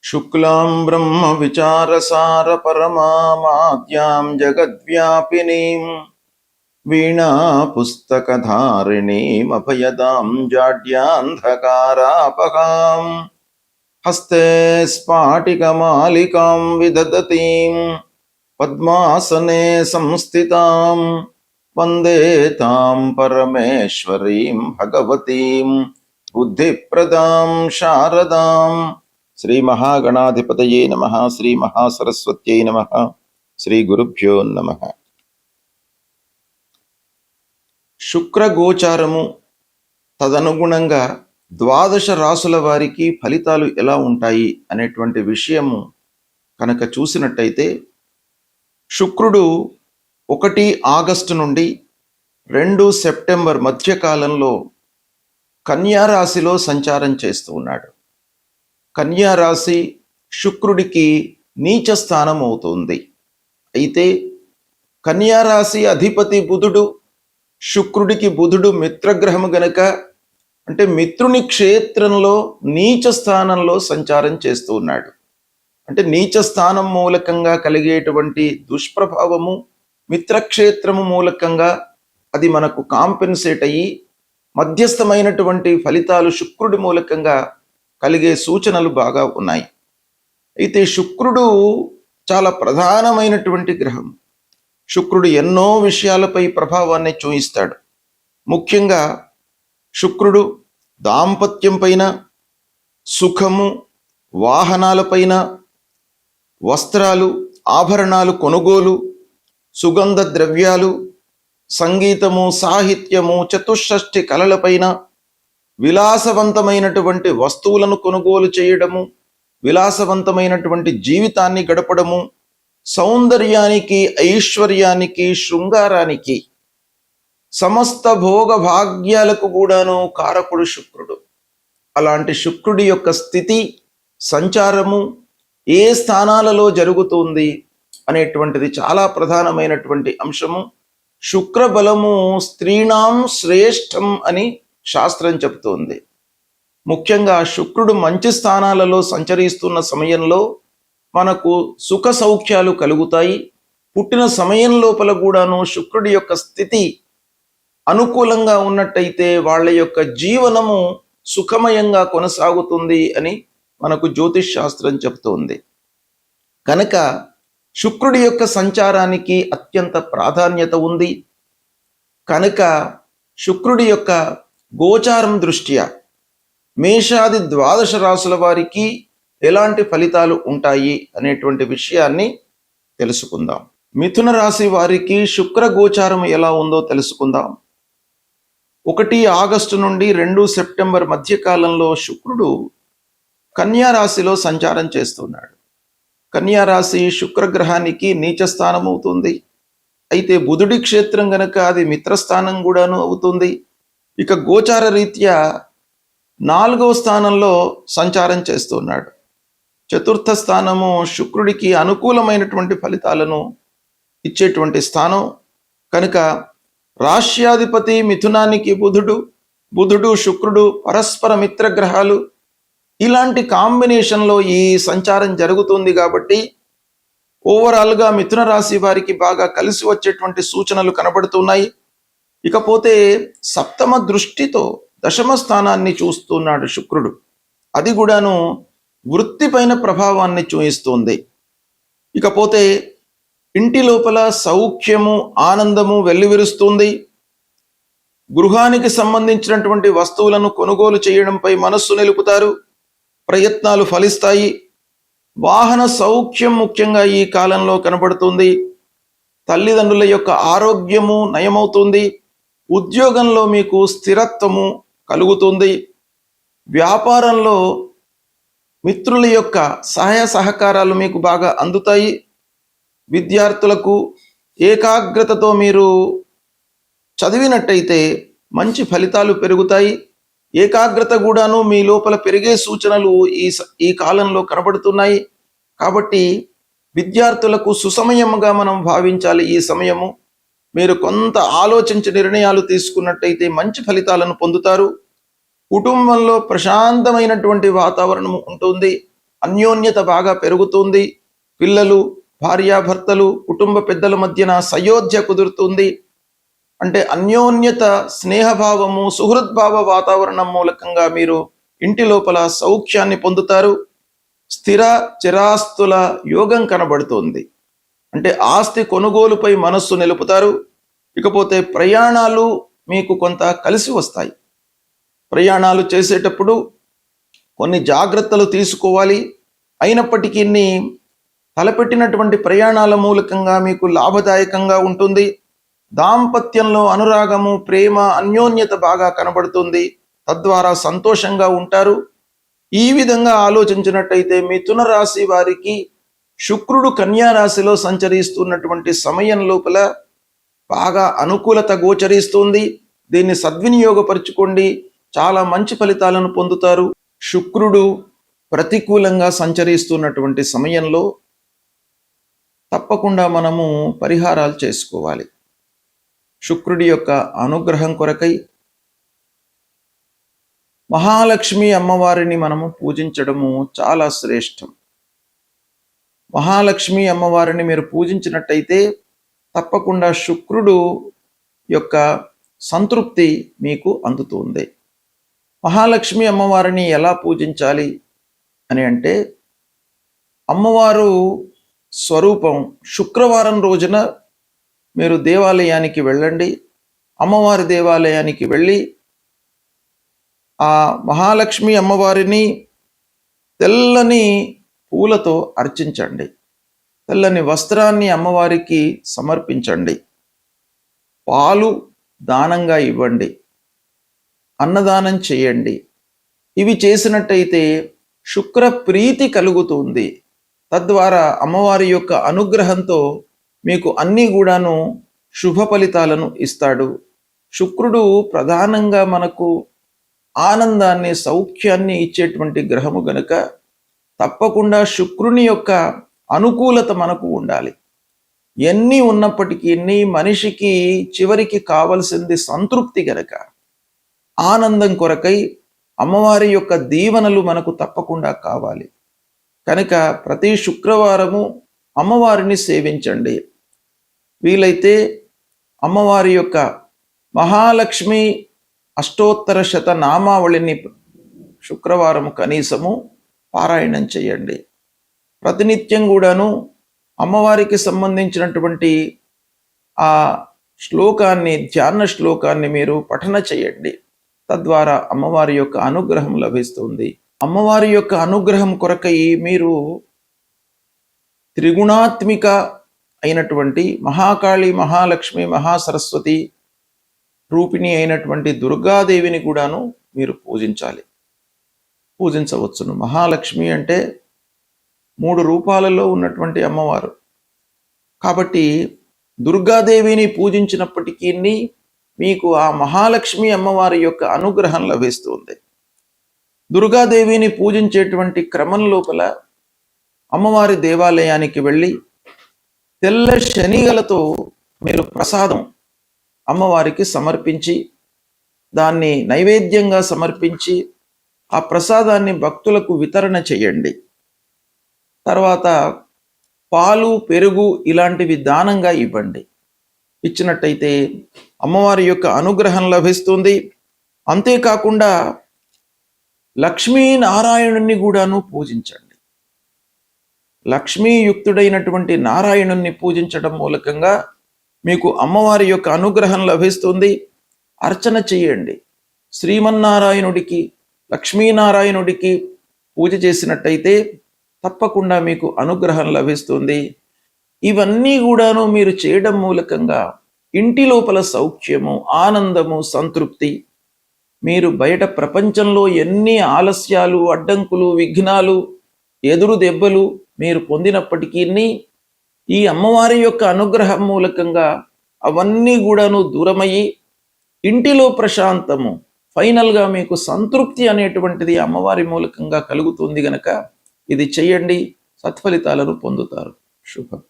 శుక్లాం బ్రహ్మ విచారసార పరమాద్యాం జగద్వ్యాపినీం వీణా పుస్తకధారిణీం అభయదాం జాడ్యాంధకారాపహాం హస్తే స్ఫాటికమాలికాం విదదతీం పద్మాసనే సంస్థితాం వందే తాం పరమేశ్వరీం భగవతీం బుద్ధిప్రదాం శారదాం. శ్రీ మహాగణాధిపతయే నమః. శ్రీ మహాసరస్వత్యై నమః. శ్రీ గురుభ్యో నమః. శుక్రగోచారము తదనుగుణంగా ద్వాదశ రాసుల వారికి ఫలితాలు ఎలా ఉంటాయి అనేటువంటి విషయము కనుక చూసినట్టయితే, శుక్రుడు 1 ఆగస్టు నుండి 2 సెప్టెంబర్ మధ్యకాలంలో కన్యా రాశిలో సంచారం చేస్తూ ఉన్నాడు. కన్యా రాశి శుక్రుడికి నీచ స్థానం అవుతుంది. అయితే కన్యా రాశి అధిపతి బుధుడు, శుక్రుడికి బుధుడు మిత్రగ్రహము గనక, అంటే మిత్రుని క్షేత్రంలో నీచ స్థానంలో సంచారం చేస్తూ ఉన్నాడు. అంటే నీచ స్థానం మూలకంగా కలిగేటువంటి దుష్ప్రభావము మిత్రక్షేత్రము మూలకంగా అది మనకు కాంపెన్సేట్ అయ్యి మధ్యస్థమైనటువంటి ఫలితాలు శుక్రుడి మూలకంగా కలిగే సూచనలు బాగా ఉన్నాయి. అయితే శుక్రుడు చాలా ప్రధానమైనటువంటి గ్రహం. శుక్రుడు ఎన్నో విషయాలపై ప్రభావాన్ని చూయిస్తాడు. ముఖ్యంగా శుక్రుడు దాంపత్యం పైన, సుఖము, వాహనాలపైన, వస్త్రాలు, ఆభరణాలు కొనుగోలు, సుగంధ ద్రవ్యాలు, సంగీతము, సాహిత్యము, చతుషష్ఠి కళలపైన, విలాసవంతమైనటువంటి వస్తువులను కొనుగోలు చేయడము, విలాసవంతమైనటువంటి జీవితాన్ని గడపడము, సౌందర్యానికి, ఐశ్వర్యానికి, శృంగారానికి, సమస్త భోగ భాగ్యాలకు కూడాను కారకుడు శుక్రుడు. అలాంటి శుక్రుడి యొక్క స్థితి, సంచారము ఏ స్థానాలలో జరుగుతుంది అనేటువంటిది చాలా ప్రధానమైనటువంటి అంశము. శుక్ర బలము స్త్రీణాం శ్రేష్టం అని శాస్త్రం చెబుతోంది. ముఖ్యంగా శుక్రుడు మంచి స్థానాలలో సంచరిస్తున్న సమయంలో మనకు సుఖ సౌఖ్యాలు కలుగుతాయి. పుట్టిన సమయం లోపల కూడాను శుక్రుడి యొక్క స్థితి అనుకూలంగా ఉన్నట్టయితే వాళ్ళ యొక్క జీవనము సుఖమయంగా కొనసాగుతుంది అని మనకు జ్యోతిష్ శాస్త్రం చెబుతోంది. కనుక శుక్రుడి యొక్క సంచారానికి అత్యంత ప్రాధాన్యత ఉంది. కనుక శుక్రుడి యొక్క గోచారం దృష్ట్యా మేషాది ద్వాదశ రాసుల వారికి ఎలాంటి ఫలితాలు ఉంటాయి అనేటువంటి విషయాన్ని తెలుసుకుందాం. మిథున రాశి వారికి శుక్ర గోచారం ఎలా ఉందో తెలుసుకుందాం. 1 ఆగస్టు నుండి 2 సెప్టెంబర్ మధ్యకాలంలో శుక్రుడు కన్యా రాశిలో సంచారం చేస్తున్నాడు. కన్యా రాశి శుక్రగ్రహానికి నీచ స్థానం అవుతుంది. అయితే బుధుడి క్షేత్రం గనక అది మిత్రస్థానం కూడాను అవుతుంది. ఇక గోచార రీత్యా 4వ స్థానంలో సంచారం చేస్తున్నాడు. చతుర్థ స్థానము శుక్రుడికి అనుకూలమైనటువంటి ఫలితాలను ఇచ్చేటువంటి స్థానం కనుక రాశ్యాధిపతి మిథునానికి బుధుడు శుక్రుడు పరస్పర మిత్రగ్రహాలు, ఇలాంటి కాంబినేషన్లో ఈ సంచారం జరుగుతుంది. కాబట్టి ఓవరాల్గా మిథున రాశి వారికి బాగా కలిసి వచ్చేటువంటి సూచనలు కనబడుతున్నాయి. ఇకపోతే సప్తమ దృష్టితో దశమ స్థానాన్ని చూస్తున్నాడు శుక్రుడు. అది కూడాను వృత్తిపైన ప్రభావాన్ని చూయిస్తుంది. ఇకపోతే ఇంటి లోపల సౌఖ్యము, ఆనందము వెల్లివిరుస్తుంది. గృహానికి సంబంధించినటువంటి వస్తువులను కొనుగోలు చేయడంపై మనస్సు నిలుపుతారు. ప్రయత్నాలు ఫలిస్తాయి. వాహన సౌఖ్యం ముఖ్యంగా ఈ కాలంలో కనబడుతుంది. తల్లిదండ్రుల యొక్క ఆరోగ్యము నయమవుతుంది. ఉద్యోగంలో మీకు స్థిరత్వము కలుగుతుంది. వ్యాపారంలో మిత్రుల యొక్క సహాయ సహకారాలు మీకు బాగా అందుతాయి. విద్యార్థులకు ఏకాగ్రతతో మీరు చదివినట్టయితే మంచి ఫలితాలు పెరుగుతాయి. ఏకాగ్రత కూడాను మీ లోపల పెరిగే సూచనలు ఈ కాలంలో కనబడుతున్నాయి. కాబట్టి విద్యార్థులకు సుసమయముగా మనం భావించాలి. ఈ సమయము మీరు కొంత ఆలోచించి నిర్ణయాలు తీసుకున్నట్టయితే మంచి ఫలితాలను పొందుతారు. కుటుంబంలో ప్రశాంతమైనటువంటి వాతావరణం ఉంటుంది. అన్యోన్యత బాగా పెరుగుతుంది. పిల్లలు, భార్యాభర్తలు, కుటుంబ పెద్దల మధ్యన సయోధ్య కుదురుతుంది. అంటే అన్యోన్యత, స్నేహభావము, సుహృద్భావ వాతావరణం మూలకంగా మీరు ఇంటి లోపల సౌఖ్యాన్ని పొందుతారు. స్థిర చిరాస్తుల యోగం కనబడుతుంది. అంటే ఆస్తి కొనుగోలుపై మనస్సు నిలుపుతారు. ఇకపోతే ప్రయాణాలు మీకు కొంత కలిసి వస్తాయి. ప్రయాణాలు చేసేటప్పుడు కొన్ని జాగ్రత్తలు తీసుకోవాలి. అయినప్పటికీ తలపెట్టినటువంటి ప్రయాణాల మూలకంగా మీకు లాభదాయకంగా ఉంటుంది. దాంపత్యంలో అనురాగము, ప్రేమ, అన్యోన్యత బాగా కనబడుతుంది. తద్వారా సంతోషంగా ఉంటారు. ఈ విధంగా ఆలోచించినట్టయితే మిథున రాశి వారికి శుక్రుడు కన్యా రాశిలో సంచరిస్తున్నటువంటి సమయం లోపల బాగా అనుకూలత గోచరిస్తుంది. దీన్ని సద్వినియోగపరుచుకోండి. చాలా మంచి ఫలితాలను పొందుతారు. శుక్రుడు ప్రతికూలంగా సంచరిస్తున్నటువంటి సమయంలో తప్పకుండా మనము పరిహారాలు చేసుకోవాలి. శుక్రుడి యొక్క అనుగ్రహం కొరకై మహాలక్ష్మి అమ్మవారిని మనము పూజించడము చాలా శ్రేష్టం. మహాలక్ష్మి అమ్మవారిని మీరు పూజించినట్టయితే తప్పకుండా శుక్రుడు యొక్క సంతృప్తి మీకు అందుతుంది. మహాలక్ష్మి అమ్మవారిని ఎలా పూజించాలి అని అంటే, అమ్మవారు స్వరూపం శుక్రవారం రోజున మీరు దేవాలయానికి వెళ్ళండి. అమ్మవారి దేవాలయానికి వెళ్ళి ఆ మహాలక్ష్మి అమ్మవారిని తెల్లని పూలతో అర్చించండి. తెల్లని వస్త్రాన్ని అమ్మవారికి సమర్పించండి. పాలు దానంగా ఇవ్వండి. అన్నదానం చేయండి. ఇవి చేసినట్టయితే శుక్ర ప్రీతి కలుగుతుంది. తద్వారా అమ్మవారి యొక్క అనుగ్రహంతో మీకు అన్నీ కూడాను శుభ ఫలితాలను ఇస్తాడు. శుక్రుడు ప్రధానంగా మనకు ఆనందాన్ని, సౌఖ్యాన్ని ఇచ్చేటువంటి గ్రహము గనుక తప్పకుండా శుక్రుని యొక్క అనుకూలత మనకు ఉండాలి. ఎన్ని ఉన్నప్పటికీ మనిషికి చివరికి కావలసింది సంతృప్తి గనక, ఆనందం కొరకై అమ్మవారి యొక్క దీవెనలు మనకు తప్పకుండా కావాలి. కనుక ప్రతి శుక్రవారము అమ్మవారిని సేవించండి. వీలైతే అమ్మవారి యొక్క మహాలక్ష్మి అష్టోత్తర శత నామావళిని శుక్రవారం కనీసము పారాయణం చేయండి. ప్రతినిత్యం కూడాను అమ్మవారికి సంబంధించినటువంటి ఆ శ్లోకాన్ని, ధ్యాన శ్లోకాన్ని మీరు పఠన చేయండి. తద్వారా అమ్మవారి యొక్క అనుగ్రహం లభిస్తుంది. అమ్మవారి యొక్క అనుగ్రహం కొరకై మీరు త్రిగుణాత్మిక అయినటువంటి మహాకాళి, మహాలక్ష్మి, మహాసరస్వతి రూపిణి అయినటువంటి దుర్గాదేవిని కూడాను మీరు పూజించవచ్చును. మహాలక్ష్మి అంటే 3 రూపాలలో ఉన్నటువంటి అమ్మవారు. కాబట్టి దుర్గాదేవిని పూజించినప్పటికీ మీకు ఆ మహాలక్ష్మి అమ్మవారి యొక్క అనుగ్రహం లభిస్తుంది. దుర్గాదేవిని పూజించేటువంటి క్రమం లోపల అమ్మవారి దేవాలయానికి వెళ్ళి తెల్ల శనిగలతో మీరు ప్రసాదం అమ్మవారికి సమర్పించి, దాన్ని నైవేద్యంగా సమర్పించి ఆ ప్రసాదాన్ని భక్తులకు వితరణ చేయండి. తర్వాత పాలు, పెరుగు ఇలాంటివి దానంగా ఇవ్వండి. ఇచ్చినట్టయితే అమ్మవారి యొక్క అనుగ్రహం లభిస్తుంది. అంతేకాకుండా లక్ష్మీనారాయణుణ్ణి కూడాను పూజించండి. లక్ష్మీయుక్తుడైనటువంటి నారాయణుణ్ణి పూజించడం మూలకంగా మీకు అమ్మవారి యొక్క అనుగ్రహం లభిస్తుంది. అర్చన చేయండి. శ్రీమన్నారాయణుడికి, లక్ష్మీనారాయణుడికి పూజ చేసినట్టయితే తప్పకుండా మీకు అనుగ్రహం లభిస్తుంది. ఇవన్నీ కూడాను మీరు చేయడం మూలకంగా ఇంటి లోపల సౌఖ్యము, ఆనందము, సంతృప్తి, మీరు బయట ప్రపంచంలో ఎన్ని ఆలస్యాలు, అడ్డంకులు, విఘ్నాలు, ఎదురు దెబ్బలు మీరు పొందినప్పటికీ ఈ అమ్మవారి యొక్క అనుగ్రహం మూలకంగా అవన్నీ కూడాను దూరమయ్యి ఇంటిలో ప్రశాంతము, ఫైనల్గా మీకు సంతృప్తి అనేటువంటిది అమ్మవారి మూలకంగా కలుగుతుంది గనక ఇది చెయ్యండి. సత్ఫలితాలను పొందుతారు. శుభం.